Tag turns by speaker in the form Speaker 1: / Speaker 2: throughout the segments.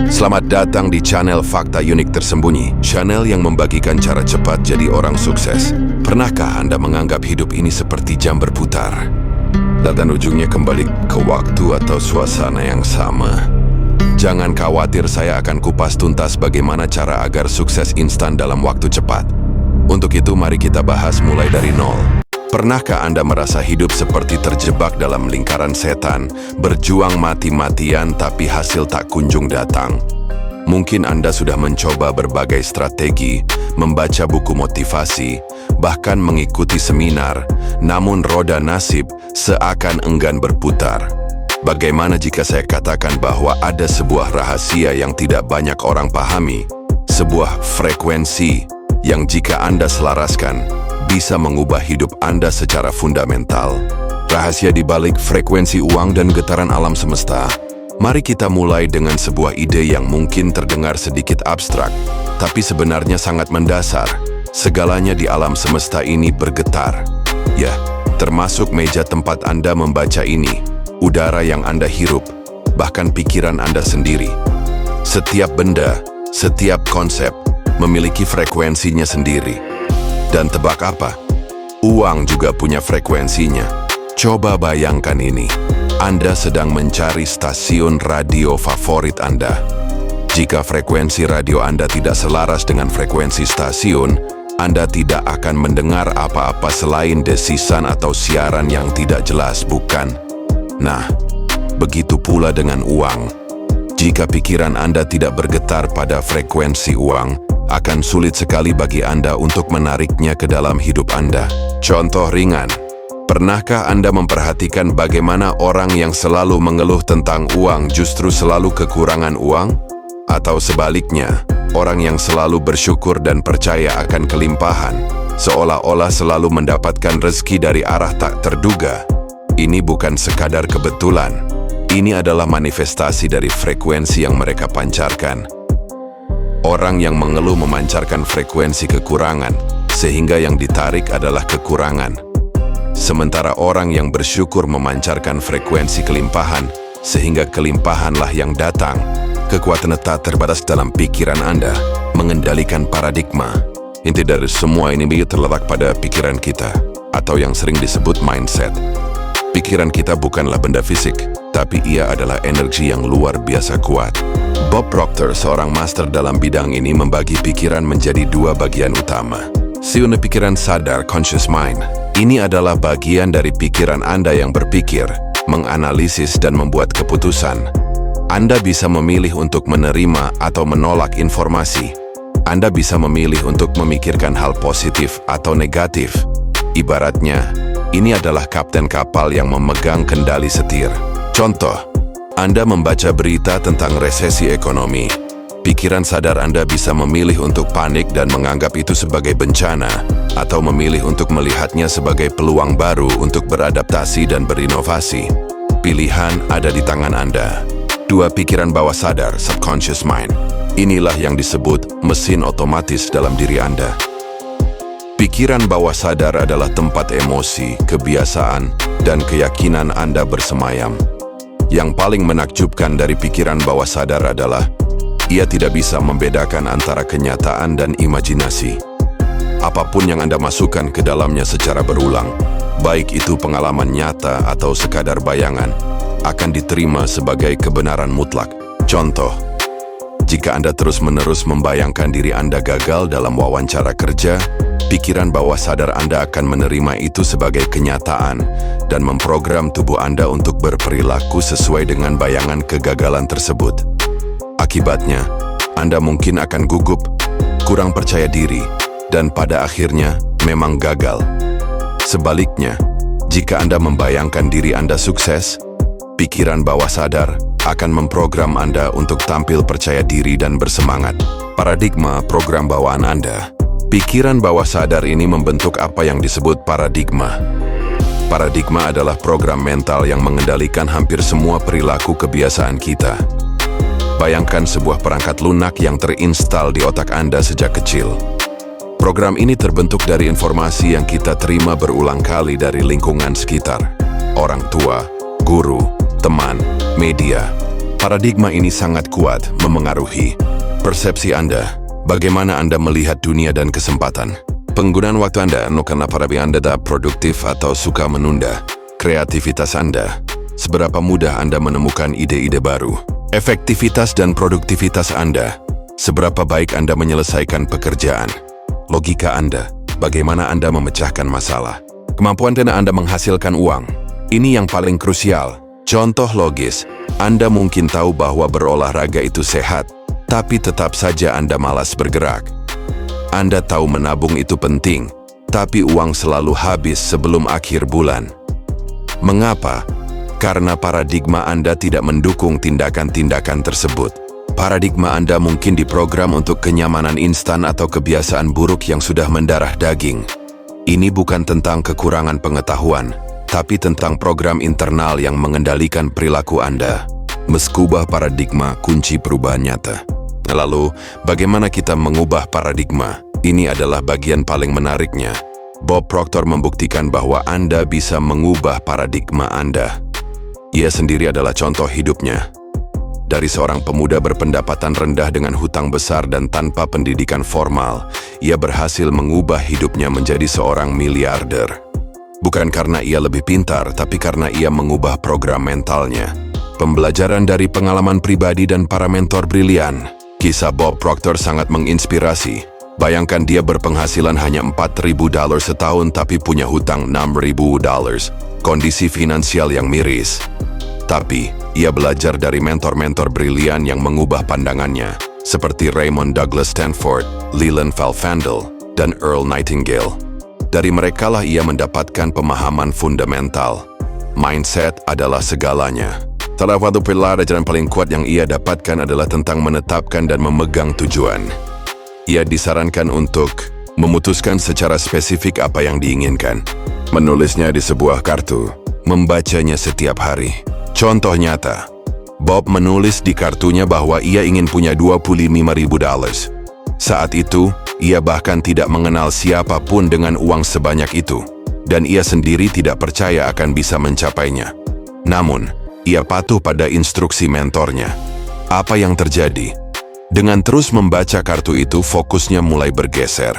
Speaker 1: Selamat datang di channel Fakta Unik Tersembunyi, channel yang membagikan cara cepat jadi orang sukses. Pernahkah Anda menganggap hidup ini seperti jam berputar? Dan ujungnya kembali ke waktu atau suasana yang sama? Jangan khawatir, saya akan kupas tuntas bagaimana cara agar sukses instan dalam waktu cepat. Untuk itu, mari kita bahas mulai dari nol. Pernahkah Anda merasa hidup seperti terjebak dalam lingkaran setan, berjuang mati-matian tapi hasil tak kunjung datang? Mungkin Anda sudah mencoba berbagai strategi, membaca buku motivasi, bahkan mengikuti seminar, namun roda nasib seakan enggan berputar. Bagaimana jika saya katakan bahwa ada sebuah rahasia yang tidak banyak orang pahami, sebuah frekuensi yang jika Anda selaraskan, bisa mengubah hidup Anda secara fundamental. Rahasia di balik frekuensi uang dan getaran alam semesta. Mari kita mulai dengan sebuah ide yang mungkin terdengar sedikit abstrak, tapi sebenarnya sangat mendasar. Segalanya di alam semesta ini bergetar. Ya, termasuk meja tempat Anda membaca ini, udara yang Anda hirup, bahkan pikiran Anda sendiri. Setiap benda, setiap konsep memiliki frekuensinya sendiri. Dan tebak apa? Uang juga punya frekuensinya. Coba bayangkan ini. Anda sedang mencari stasiun radio favorit Anda. Jika frekuensi radio Anda tidak selaras dengan frekuensi stasiun, Anda tidak akan mendengar apa-apa selain desisan atau siaran yang tidak jelas, bukan? Nah, begitu pula dengan uang. Jika pikiran Anda tidak bergetar pada frekuensi uang, akan sulit sekali bagi Anda untuk menariknya ke dalam hidup Anda. Contoh ringan, pernahkah Anda memperhatikan bagaimana orang yang selalu mengeluh tentang uang justru selalu kekurangan uang? Atau sebaliknya, orang yang selalu bersyukur dan percaya akan kelimpahan, seolah-olah selalu mendapatkan rezeki dari arah tak terduga? Ini bukan sekadar kebetulan, ini adalah manifestasi dari frekuensi yang mereka pancarkan. Orang yang mengeluh memancarkan frekuensi kekurangan, sehingga yang ditarik adalah kekurangan. Sementara orang yang bersyukur memancarkan frekuensi kelimpahan, sehingga kelimpahanlah yang datang. Kekuatan tak terbatas dalam pikiran Anda, mengendalikan paradigma. Inti dari semua ini terletak pada pikiran kita, atau yang sering disebut mindset. Pikiran kita bukanlah benda fisik, tapi ia adalah energi yang luar biasa kuat. Bob Proctor, seorang master dalam bidang ini, membagi pikiran menjadi dua bagian utama. Unit pikiran sadar, conscious mind. Ini adalah bagian dari pikiran Anda yang berpikir, menganalisis, dan membuat keputusan. Anda bisa memilih untuk menerima atau menolak informasi. Anda bisa memilih untuk memikirkan hal positif atau negatif. Ibaratnya, ini adalah kapten kapal yang memegang kendali setir. Contoh, Anda membaca berita tentang resesi ekonomi. Pikiran sadar Anda bisa memilih untuk panik dan menganggap itu sebagai bencana, atau memilih untuk melihatnya sebagai peluang baru untuk beradaptasi dan berinovasi. Pilihan ada di tangan Anda. Dua pikiran bawah sadar, subconscious mind. Inilah yang disebut mesin otomatis dalam diri Anda. Pikiran bawah sadar adalah tempat emosi, kebiasaan, dan keyakinan Anda bersemayam. Yang paling menakjubkan dari pikiran bawah sadar adalah ia tidak bisa membedakan antara kenyataan dan imajinasi. Apapun yang Anda masukkan ke dalamnya secara berulang, baik itu pengalaman nyata atau sekadar bayangan, akan diterima sebagai kebenaran mutlak. Contoh, jika Anda terus-menerus membayangkan diri Anda gagal dalam wawancara kerja, pikiran bawah sadar Anda akan menerima itu sebagai kenyataan dan memprogram tubuh Anda untuk berperilaku sesuai dengan bayangan kegagalan tersebut. Akibatnya, Anda mungkin akan gugup, kurang percaya diri, dan pada akhirnya memang gagal. Sebaliknya, jika Anda membayangkan diri Anda sukses, pikiran bawah sadar akan memprogram Anda untuk tampil percaya diri dan bersemangat. Paradigma program bawaan Anda. Pikiran bawah sadar ini membentuk apa yang disebut paradigma. Paradigma adalah program mental yang mengendalikan hampir semua perilaku kebiasaan kita. Bayangkan sebuah perangkat lunak yang terinstal di otak Anda sejak kecil. Program ini terbentuk dari informasi yang kita terima berulang kali dari lingkungan sekitar, orang tua, guru, teman, media. Paradigma ini sangat kuat memengaruhi persepsi Anda, bagaimana Anda melihat dunia dan kesempatan. Penggunaan waktu Anda, karena paradigma Anda tak produktif atau suka menunda. Kreativitas Anda, seberapa mudah Anda menemukan ide-ide baru. Efektivitas dan produktivitas Anda, seberapa baik Anda menyelesaikan pekerjaan. Logika Anda, bagaimana Anda memecahkan masalah. Kemampuan Anda menghasilkan uang. Ini yang paling krusial. Contoh logis, Anda mungkin tahu bahwa berolahraga itu sehat, tapi tetap saja Anda malas bergerak. Anda tahu menabung itu penting, tapi uang selalu habis sebelum akhir bulan. Mengapa? Karena paradigma Anda tidak mendukung tindakan-tindakan tersebut. Paradigma Anda mungkin diprogram untuk kenyamanan instan atau kebiasaan buruk yang sudah mendarah daging. Ini bukan tentang kekurangan pengetahuan, tapi tentang program internal yang mengendalikan perilaku Anda. Meskubah paradigma kunci perubahan nyata. Lalu, bagaimana kita mengubah paradigma? Ini adalah bagian paling menariknya. Bob Proctor membuktikan bahwa Anda bisa mengubah paradigma Anda. Ia sendiri adalah contoh hidupnya. Dari seorang pemuda berpendapatan rendah dengan hutang besar dan tanpa pendidikan formal, ia berhasil mengubah hidupnya menjadi seorang miliarder. Bukan karena ia lebih pintar, tapi karena ia mengubah program mentalnya. Pembelajaran dari pengalaman pribadi dan para mentor brilian. Kisah Bob Proctor sangat menginspirasi. Bayangkan dia berpenghasilan hanya $4.000 setahun tapi punya hutang $6.000. Kondisi finansial yang miris. Tapi, ia belajar dari mentor-mentor brilian yang mengubah pandangannya, seperti Raymond Douglas Stanford, Leland Valfandel, dan Earl Nightingale. Dari merekalah ia mendapatkan pemahaman fundamental. Mindset adalah segalanya. Salah satu pilar ajaran paling kuat yang ia dapatkan adalah tentang menetapkan dan memegang tujuan. Ia disarankan untuk memutuskan secara spesifik apa yang diinginkan, menulisnya di sebuah kartu, membacanya setiap hari. Contoh nyata, Bob menulis di kartunya bahwa ia ingin punya $25.000. Saat itu, ia bahkan tidak mengenal siapapun dengan uang sebanyak itu, dan ia sendiri tidak percaya akan bisa mencapainya. Namun, ia patuh pada instruksi mentornya. Apa yang terjadi? Dengan terus membaca kartu itu, fokusnya mulai bergeser.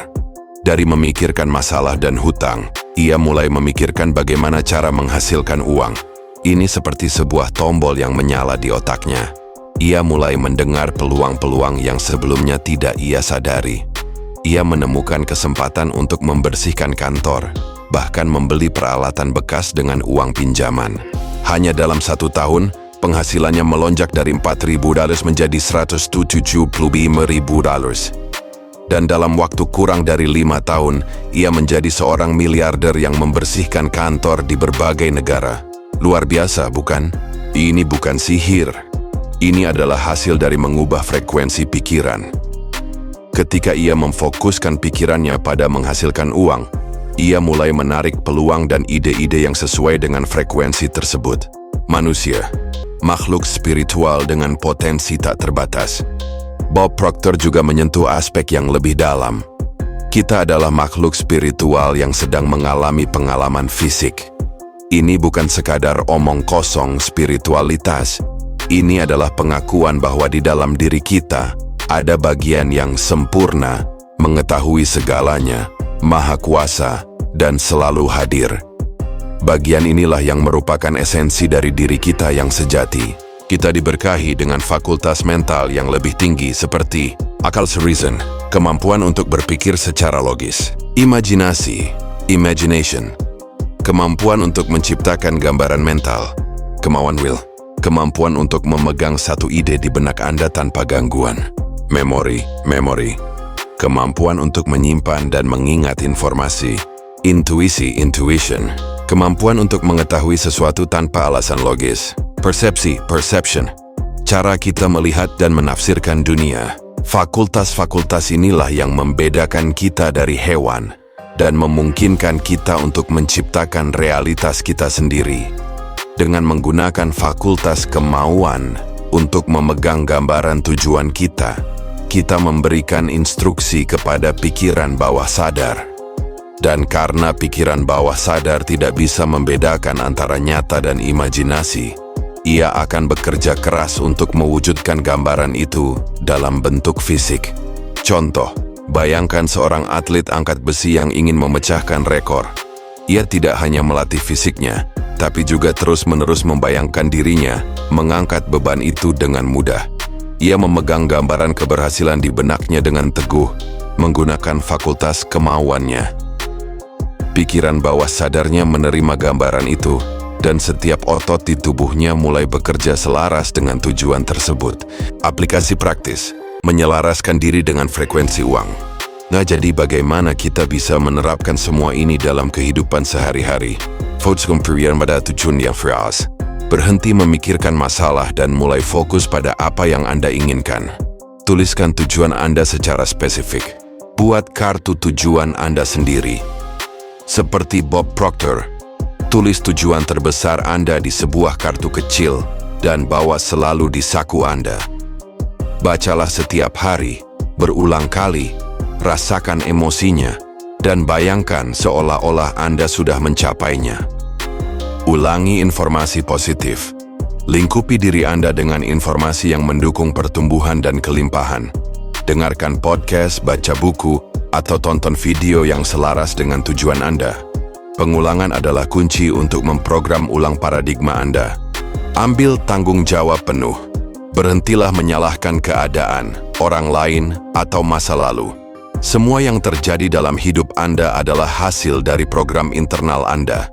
Speaker 1: Dari memikirkan masalah dan hutang, ia mulai memikirkan bagaimana cara menghasilkan uang. Ini seperti sebuah tombol yang menyala di otaknya. Ia mulai mendengar peluang-peluang yang sebelumnya tidak ia sadari. Ia menemukan kesempatan untuk membersihkan kantor, bahkan membeli peralatan bekas dengan uang pinjaman. Hanya dalam 1 tahun, penghasilannya melonjak dari $4.000 menjadi $175.000. Dan dalam waktu kurang dari 5 tahun, ia menjadi seorang miliarder yang membersihkan kantor di berbagai negara. Luar biasa, bukan? Ini bukan sihir. Ini adalah hasil dari mengubah frekuensi pikiran. Ketika ia memfokuskan pikirannya pada menghasilkan uang, ia mulai menarik peluang dan ide-ide yang sesuai dengan frekuensi tersebut. Manusia, makhluk spiritual dengan potensi tak terbatas. Bob Proctor juga menyentuh aspek yang lebih dalam. Kita adalah makhluk spiritual yang sedang mengalami pengalaman fisik. Ini bukan sekadar omong kosong spiritualitas. Ini adalah pengakuan bahwa di dalam diri kita ada bagian yang sempurna, mengetahui segalanya, maha kuasa, dan selalu hadir. Bagian inilah yang merupakan esensi dari diri kita yang sejati. Kita diberkahi dengan fakultas mental yang lebih tinggi seperti akal reason, kemampuan untuk berpikir secara logis, imajinasi, imagination, kemampuan untuk menciptakan gambaran mental, kemauan will, kemampuan untuk memegang satu ide di benak Anda tanpa gangguan, memori, kemampuan untuk menyimpan dan mengingat informasi, intuisi, intuition, kemampuan untuk mengetahui sesuatu tanpa alasan logis, perception, cara kita melihat dan menafsirkan dunia. Fakultas-fakultas inilah yang membedakan kita dari hewan dan memungkinkan kita untuk menciptakan realitas kita sendiri. Dengan menggunakan fakultas kemauan untuk memegang gambaran tujuan kita, kita memberikan instruksi kepada pikiran bawah sadar. Dan karena pikiran bawah sadar tidak bisa membedakan antara nyata dan imajinasi, ia akan bekerja keras untuk mewujudkan gambaran itu dalam bentuk fisik. Contoh, bayangkan seorang atlet angkat besi yang ingin memecahkan rekor. Ia tidak hanya melatih fisiknya, tapi juga terus-menerus membayangkan dirinya mengangkat beban itu dengan mudah. Ia memegang gambaran keberhasilan di benaknya dengan teguh, menggunakan fakultas kemauannya. Pikiran bawah sadarnya menerima gambaran itu, dan setiap otot di tubuhnya mulai bekerja selaras dengan tujuan tersebut. Aplikasi praktis, menyelaraskan diri dengan frekuensi uang. Nah, jadi bagaimana kita bisa menerapkan semua ini dalam kehidupan sehari-hari? Fokus pada tujuan yang fresh. Berhenti memikirkan masalah dan mulai fokus pada apa yang Anda inginkan. Tuliskan tujuan Anda secara spesifik. Buat kartu tujuan Anda sendiri. Seperti Bob Proctor, tulis tujuan terbesar Anda di sebuah kartu kecil dan bawa selalu di saku Anda. Bacalah setiap hari, berulang kali, rasakan emosinya, dan bayangkan seolah-olah Anda sudah mencapainya. Ulangi informasi positif. Lingkupi diri Anda dengan informasi yang mendukung pertumbuhan dan kelimpahan. Dengarkan podcast, baca buku, atau tonton video yang selaras dengan tujuan Anda. Pengulangan adalah kunci untuk memprogram ulang paradigma Anda. Ambil tanggung jawab penuh. Berhentilah menyalahkan keadaan, orang lain, atau masa lalu. Semua yang terjadi dalam hidup Anda adalah hasil dari program internal Anda.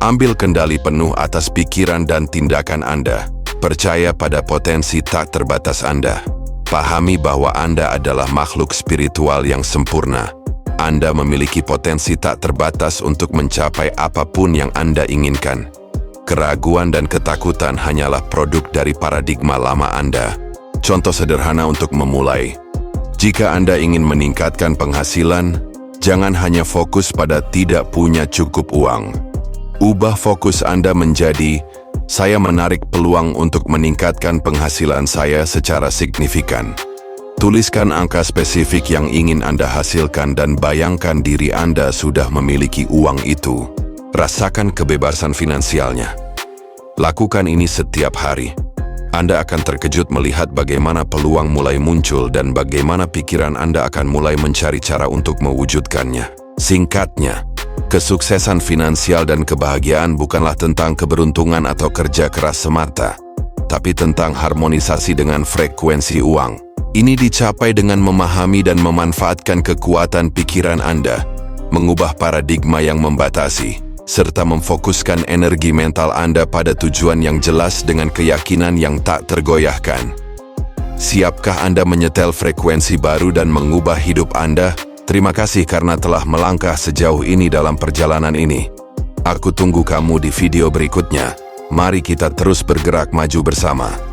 Speaker 1: Ambil kendali penuh atas pikiran dan tindakan Anda. Percaya pada potensi tak terbatas Anda. Pahami bahwa Anda adalah makhluk spiritual yang sempurna. Anda memiliki potensi tak terbatas untuk mencapai apapun yang Anda inginkan. Keraguan dan ketakutan hanyalah produk dari paradigma lama Anda. Contoh sederhana untuk memulai. Jika Anda ingin meningkatkan penghasilan, jangan hanya fokus pada tidak punya cukup uang. Ubah fokus Anda menjadi, saya menarik peluang untuk meningkatkan penghasilan saya secara signifikan. Tuliskan angka spesifik yang ingin Anda hasilkan dan bayangkan diri Anda sudah memiliki uang itu. Rasakan kebebasan finansialnya. Lakukan ini setiap hari. Anda akan terkejut melihat bagaimana peluang mulai muncul dan bagaimana pikiran Anda akan mulai mencari cara untuk mewujudkannya. Singkatnya, kesuksesan finansial dan kebahagiaan bukanlah tentang keberuntungan atau kerja keras semata, tapi tentang harmonisasi dengan frekuensi uang. Ini dicapai dengan memahami dan memanfaatkan kekuatan pikiran Anda, mengubah paradigma yang membatasi, serta memfokuskan energi mental Anda pada tujuan yang jelas dengan keyakinan yang tak tergoyahkan. Siapkah Anda menyetel frekuensi baru dan mengubah hidup Anda? Terima kasih karena telah melangkah sejauh ini dalam perjalanan ini. Aku tunggu kamu di video berikutnya. Mari kita terus bergerak maju bersama.